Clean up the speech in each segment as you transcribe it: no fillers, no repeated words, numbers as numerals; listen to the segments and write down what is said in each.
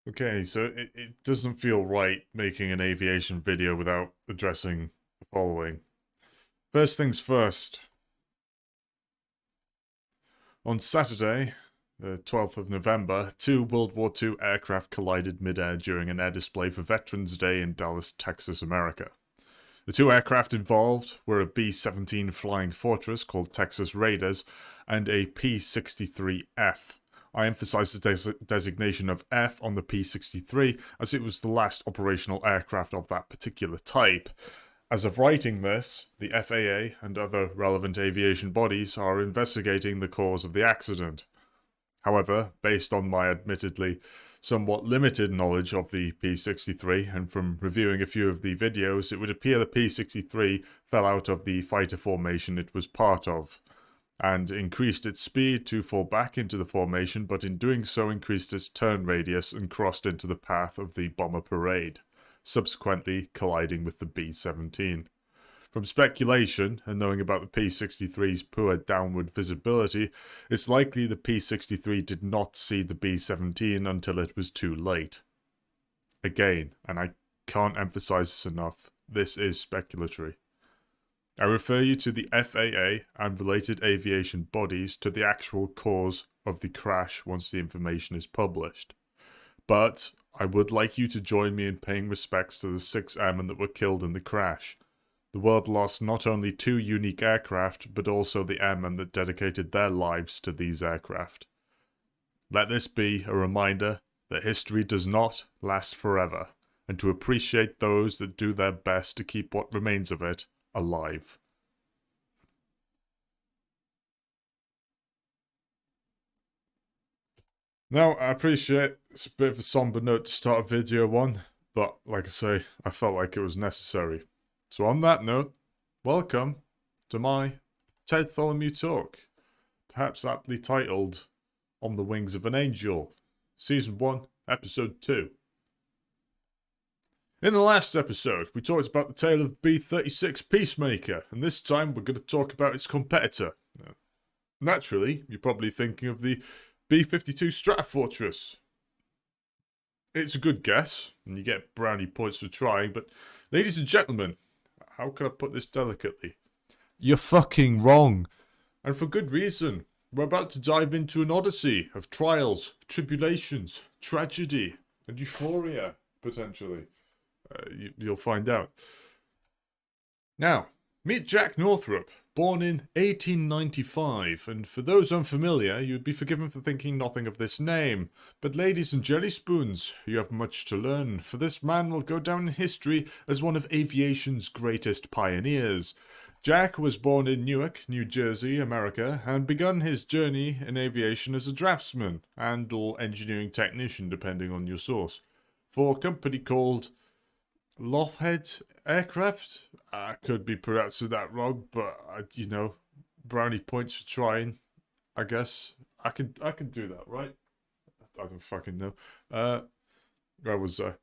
Okay, so it doesn't feel right making an aviation video without addressing the following. First things first, on Saturday, the 12th of November, two World War II aircraft collided midair during an air display for Veterans Day in Dallas, Texas, America. The two aircraft involved were a B-17 Flying Fortress called Texas Raiders and a P-63F. I emphasize the designation of F on the P-63 as it was the last operational aircraft of that particular type. As of writing this, the FAA and other relevant aviation bodies are investigating the cause of the accident. However, based on my admittedly somewhat limited knowledge of the P-63 and from reviewing a few of the videos, it would appear the P-63 fell out of the fighter formation it was part of and increased its speed to fall back into the formation, but in doing so increased its turn radius and crossed into the path of the bomber parade, subsequently colliding with the B-17. From speculation, and knowing about the P-63's poor downward visibility, it's likely the P-63 did not see the B-17 until it was too late. Again, and I can't emphasize this enough, this is speculatory. I refer you to the FAA and related aviation bodies to the actual cause of the crash once the information is published. But I would like you to join me in paying respects to the 6 airmen that were killed in the crash. The world lost not only 2 unique aircraft, but also the airmen that dedicated their lives to these aircraft. Let this be a reminder that history does not last forever, and to appreciate those that do their best to keep what remains of it alive. Now, I appreciate it's a bit of a somber note to start a video on, but like I say, I felt like it was necessary. So on that note, welcome to my Tedtholomew talk, perhaps aptly titled On the Wings of an Angel, Season 1, Episode 2. In the last episode, we talked about the tale of B-36 Peacemaker, and this time we're going to talk about its competitor. Naturally, you're probably thinking of the B-52 Stratofortress. It's a good guess, and you get brownie points for trying, but ladies and gentlemen, how can I put this delicately? You're fucking wrong. And for good reason. We're about to dive into an odyssey of trials, tribulations, tragedy, and euphoria, potentially. You'll find out. Now, meet Jack Northrop, born in 1895, and for those unfamiliar, you'd be forgiven for thinking nothing of this name. But ladies and jelly spoons, you have much to learn, for this man will go down in history as one of aviation's greatest pioneers. Jack was born in Newark, New Jersey, America, and begun his journey in aviation as a draftsman and or engineering technician, depending on your source, for a company called Lothhead Aircraft. I could be pronouncing that wrong, but brownie points for trying. I guess I can do that, right? I don't fucking know. Where was I?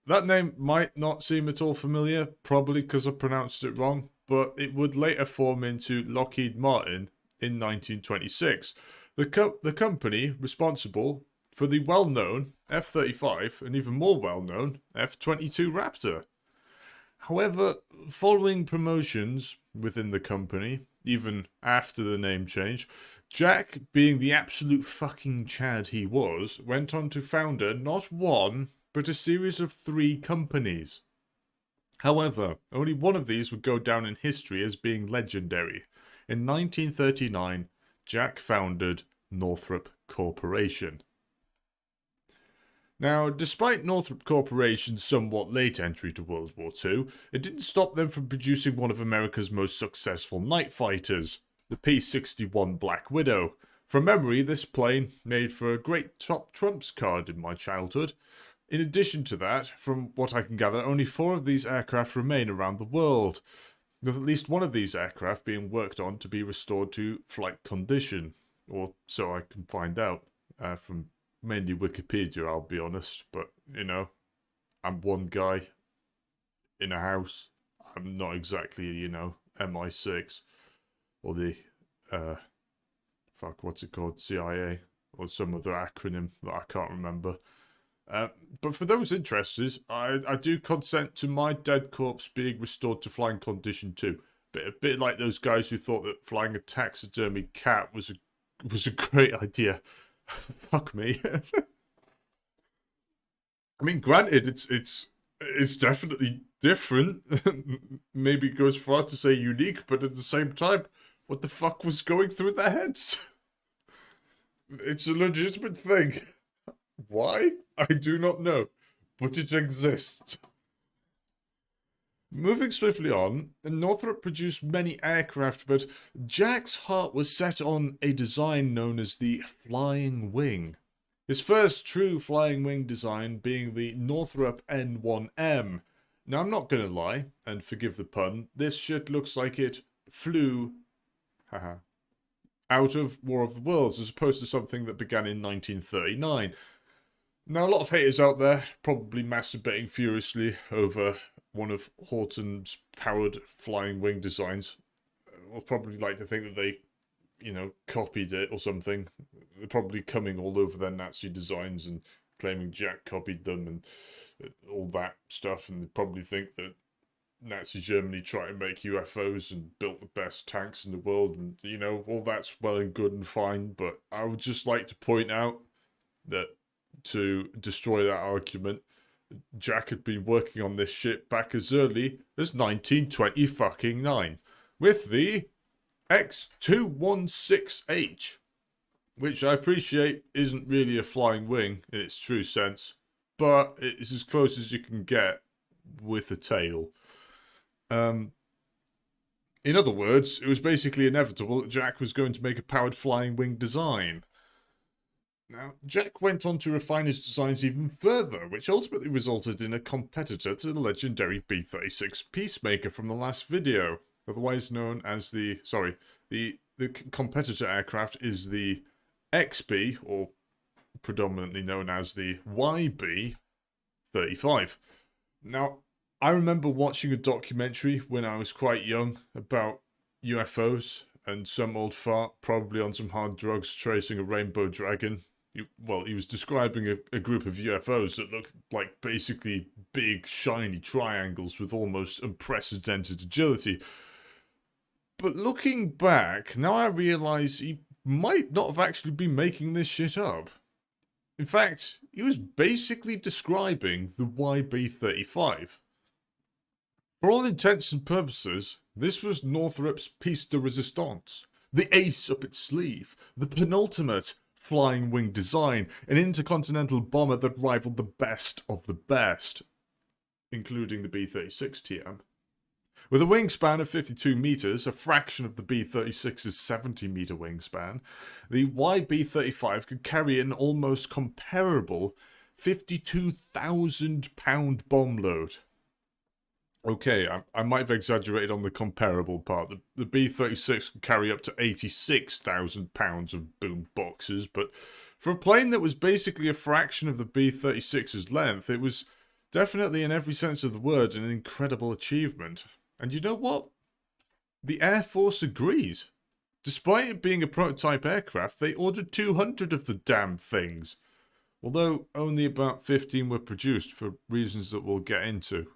That name might not seem at all familiar, probably because I pronounced it wrong, but it would later form into Lockheed Martin in 1926. The company responsible for the well-known F-35 and even more well-known F-22 Raptor. However, following promotions within the company, even after the name change, Jack, being the absolute fucking Chad he was, went on to founder not one, but a series of 3 companies. However, only one of these would go down in history as being legendary. In 1939, Jack founded Northrop Corporation. Now, despite Northrop Corporation's somewhat late entry to World War II, it didn't stop them from producing one of America's most successful night fighters, the P-61 Black Widow. From memory, this plane made for a great top trumps card in my childhood. In addition to that, from what I can gather, only 4 of these aircraft remain around the world, with at least one of these aircraft being worked on to be restored to flight condition, or so I can find out from mainly Wikipedia, I'll be honest, but I'm one guy in a house. I'm not exactly, MI6 or the what's it called, CIA or some other acronym that I can't remember. But for those interested, I do consent to my dead corpse being restored to flying condition too. A bit like those guys who thought that flying a taxidermy cat was a great idea. Fuck me. I mean, granted, it's definitely different. Maybe it goes far to say unique, but at the same time, what the fuck was going through their heads? It's a legitimate thing. Why? I do not know, but it exists. Moving swiftly on, Northrop produced many aircraft, but Jack's heart was set on a design known as the Flying Wing. His first true flying wing design being the Northrop N01M. Now, I'm not gonna lie, and forgive the pun, this shit looks like it flew out of War of the Worlds as opposed to something that began in 1939. Now, a lot of haters out there probably masturbating furiously over one of Horton's powered flying wing designs. Will probably like to think that they, copied it or something. They're probably coming all over their Nazi designs and claiming Jack copied them and all that stuff. And they probably think that Nazi Germany tried to make UFOs and built the best tanks in the world. And, all that's well and good and fine. But I would just like to point out that to destroy that argument, Jack had been working on this shit back as early as 1929 with the X216H, which I appreciate isn't really a flying wing in its true sense, but it's as close as you can get with a tail. In other words, it was basically inevitable that Jack was going to make a powered flying wing design. Now, Jack went on to refine his designs even further, which ultimately resulted in a competitor to the legendary B-36 Peacemaker from the last video, otherwise known as the competitor aircraft is the XB, or predominantly known as the YB-35. Now, I remember watching a documentary when I was quite young about UFOs, and some old fart, probably on some hard drugs, tracing a rainbow dragon. He was describing a group of UFOs that looked like basically big, shiny triangles with almost unprecedented agility. But looking back, now I realise he might not have actually been making this shit up. In fact, he was basically describing the YB-35. For all intents and purposes, this was Northrop's piece de resistance, the ace up its sleeve, the penultimate flying wing design, an intercontinental bomber that rivaled the best of the best, including the B-36 TM. With a wingspan of 52 meters, a fraction of the B-36's 70-meter wingspan, the YB-35 could carry an almost comparable 52,000-pound bomb load. Okay, I might have exaggerated on the comparable part. The B-36 could carry up to 86,000 pounds of boom boxes, but for a plane that was basically a fraction of the B-36's length, it was definitely, in every sense of the word, an incredible achievement. And you know what? The Air Force agrees. Despite it being a prototype aircraft, they ordered 200 of the damn things. Although only about 15 were produced for reasons that we'll get into.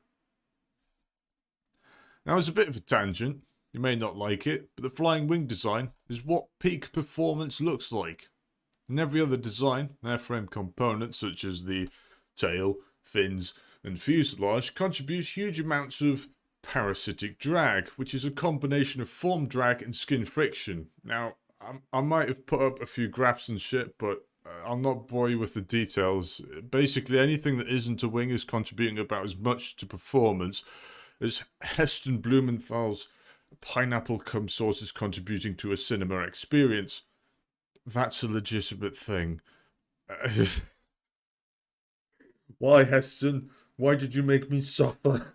Now, it's a bit of a tangent. You may not like it, but the flying wing design is what peak performance looks like. In every other design, airframe components such as the tail, fins, and fuselage contribute huge amounts of parasitic drag, which is a combination of form drag and skin friction. Now, I might have put up a few graphs and shit, but I'll not bore you with the details. Basically, anything that isn't a wing is contributing about as much to performance as Heston Blumenthal's pineapple cum sauce is contributing to a cinema experience. That's a legitimate thing. Why, Heston? Why did you make me suffer?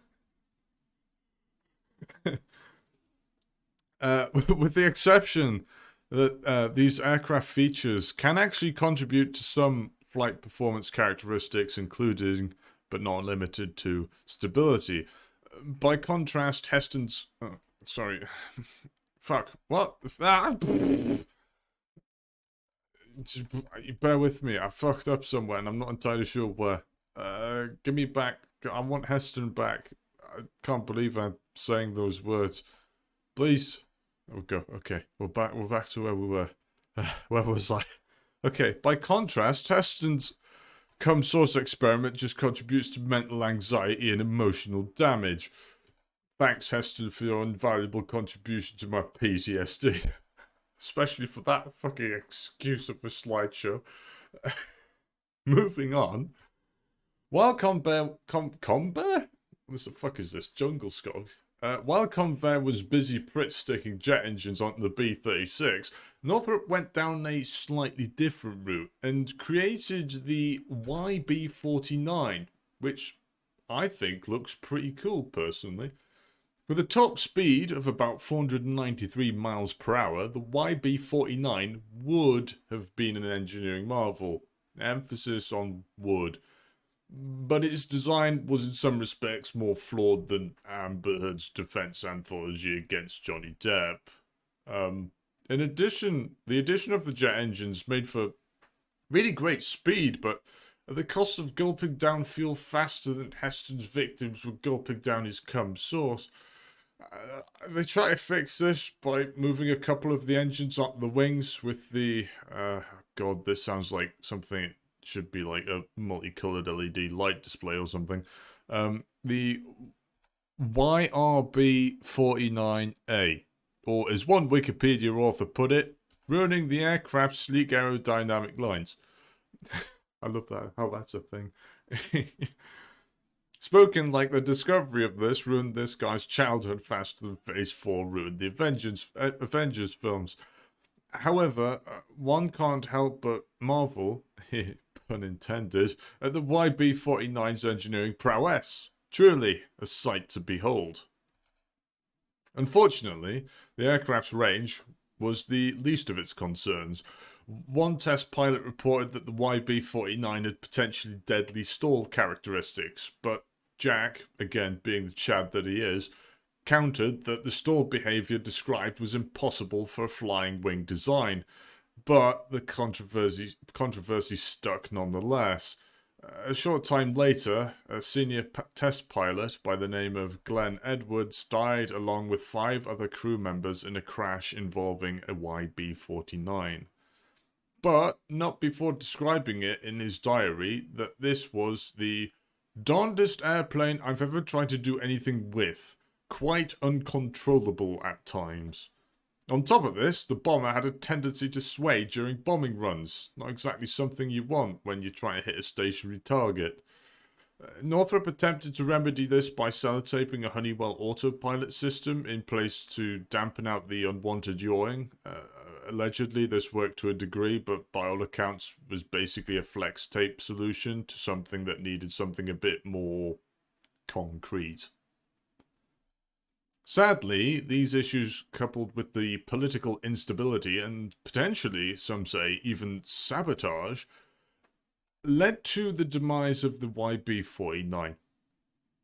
With the exception that these aircraft features can actually contribute to some flight performance characteristics, including, but not limited to, stability. By contrast, Heston's... fuck. What? just bear with me. I fucked up somewhere and I'm not entirely sure where. Give me back. I want Heston back. I can't believe I'm saying those words. Please. There we go. Okay, we're back. We're back to where we were. Where was I? Okay. By contrast, Heston's cum source experiment just contributes to mental anxiety and emotional damage. Thanks, Heston, for your invaluable contribution to my PTSD. Especially for that fucking excuse of a slideshow. Moving on. While Convair... Convair? What the fuck is this? Jungle Skog? While Convair was busy Pritt-sticking jet engines onto the B-36, Northrop went down a slightly different route and created the YB-49, which I think looks pretty cool, personally. With a top speed of about 493 miles per hour, the YB-49 would have been an engineering marvel. Emphasis on would. But its design was in some respects more flawed than Amber Heard's defense anthology against Johnny Depp. In addition, the addition of the jet engines made for really great speed, but at the cost of gulping down fuel faster than Heston's victims were gulping down his cum source. They try to fix this by moving a couple of the engines onto the wings with the... God, this sounds like something... should be like a multicolored LED light display or something. The YRB-49A, or as one Wikipedia author put it, ruining the aircraft's sleek aerodynamic lines. I love that, how that's a thing. Spoken like the discovery of this ruined this guy's childhood faster than Phase 4 ruined the Avengers films. However, one can't help but marvel, pun intended, at the YB-49's engineering prowess. Truly a sight to behold. Unfortunately, the aircraft's range was the least of its concerns. One test pilot reported that the YB-49 had potentially deadly stall characteristics, but Jack, again being the Chad that he is, countered that the stall behaviour described was impossible for a flying wing design, but the controversy stuck nonetheless. A short time later, a senior test pilot by the name of Glenn Edwards died along with 5 other crew members in a crash involving a YB-49. But not before describing it in his diary that this was the darndest airplane I've ever tried to do anything with. Quite uncontrollable at times. On top of this, the bomber had a tendency to sway during bombing runs. Not exactly something you want when you try to hit a stationary target. Northrop attempted to remedy this by sellotaping a Honeywell autopilot system in place to dampen out the unwanted yawing. Allegedly, this worked to a degree, but by all accounts was basically a flex tape solution to something that needed something a bit more concrete. Sadly, these issues, coupled with the political instability and potentially, some say, even sabotage, led to the demise of the YB-49.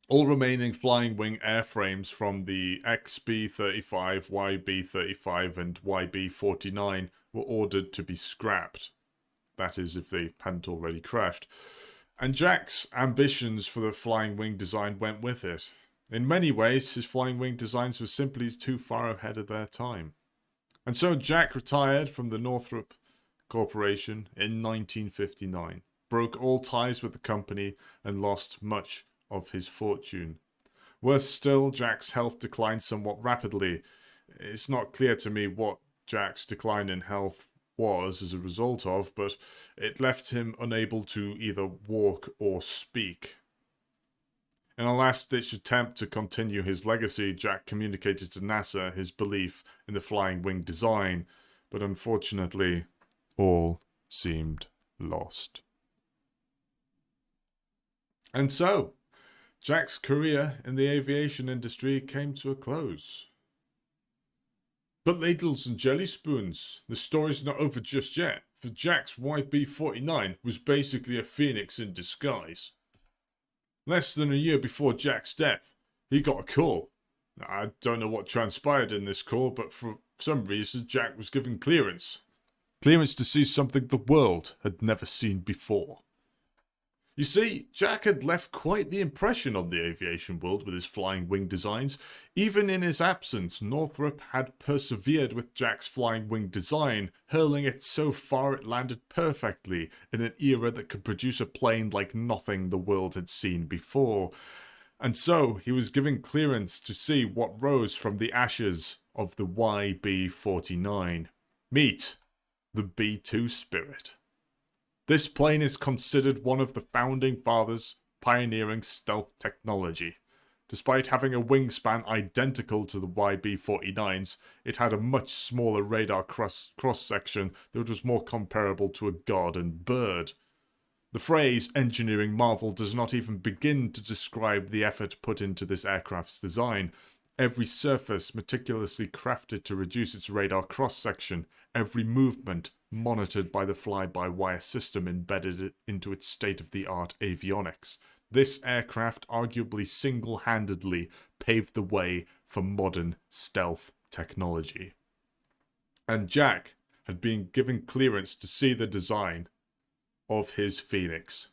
All remaining flying wing airframes from the XB-35, YB-35 and YB-49 were ordered to be scrapped. That is, if they hadn't already crashed. And Jack's ambitions for the flying wing design went with it. In many ways, his flying wing designs were simply too far ahead of their time. And so Jack retired from the Northrop Corporation in 1959, broke all ties with the company, and lost much of his fortune. Worse still, Jack's health declined somewhat rapidly. It's not clear to me what Jack's decline in health was as a result of, but it left him unable to either walk or speak. In a last-ditch attempt to continue his legacy, Jack communicated to NASA his belief in the flying wing design, but unfortunately, all seemed lost. And so, Jack's career in the aviation industry came to a close. But ladles and jelly spoons, the story's not over just yet, for Jack's YB-49 was basically a phoenix in disguise. Less than a year before Jack's death, he got a call. I don't know what transpired in this call, but for some reason Jack was given clearance. Clearance to see something the world had never seen before. You see, Jack had left quite the impression on the aviation world with his flying wing designs. Even in his absence, Northrop had persevered with Jack's flying wing design, hurling it so far it landed perfectly in an era that could produce a plane like nothing the world had seen before. And so, he was given clearance to see what rose from the ashes of the YB-49. Meet the B-2 Spirit. This plane is considered one of the founding fathers pioneering stealth technology. Despite having a wingspan identical to the YB-49's, it had a much smaller radar cross-section that was more comparable to a garden bird. The phrase engineering marvel does not even begin to describe the effort put into this aircraft's design. Every surface meticulously crafted to reduce its radar cross-section, every movement monitored by the fly-by-wire system embedded into its state-of-the-art avionics. This aircraft arguably single-handedly paved the way for modern stealth technology. And Jack had been given clearance to see the design of his Phoenix,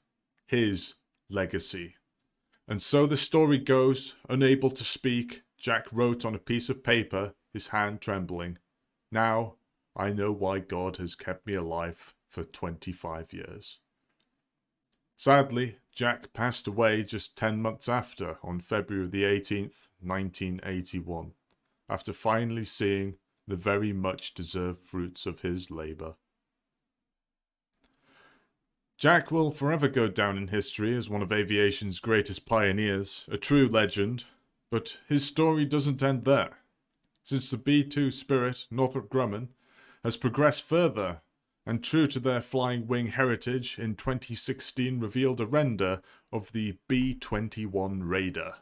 his legacy. And so the story goes, unable to speak, Jack wrote on a piece of paper, his hand trembling, "Now I know why God has kept me alive for 25 years. Sadly, Jack passed away just 10 months after, on February the 18th, 1981, after finally seeing the very much deserved fruits of his labour. Jack will forever go down in history as one of aviation's greatest pioneers, a true legend, but his story doesn't end there. Since the B-2 Spirit, Northrop Grumman, has progressed further, and true to their flying wing heritage, in 2016 revealed a render of the B-21 Raider.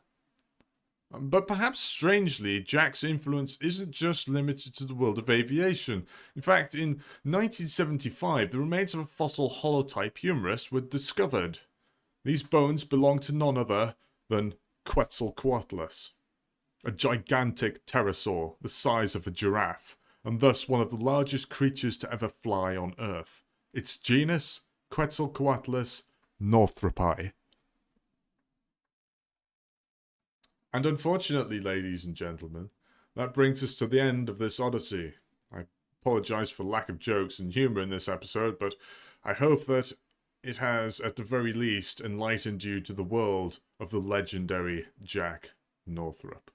But perhaps strangely, Jack's influence isn't just limited to the world of aviation. In fact, in 1975, the remains of a fossil holotype humerus were discovered. These bones belong to none other than Quetzalcoatlus, a gigantic pterosaur the size of a giraffe, and thus one of the largest creatures to ever fly on Earth. Its genus, Quetzalcoatlus northropi. And unfortunately, ladies and gentlemen, that brings us to the end of this odyssey. I apologise for lack of jokes and humour in this episode, but I hope that it has, at the very least, enlightened you to the world of the legendary Jack Northrop.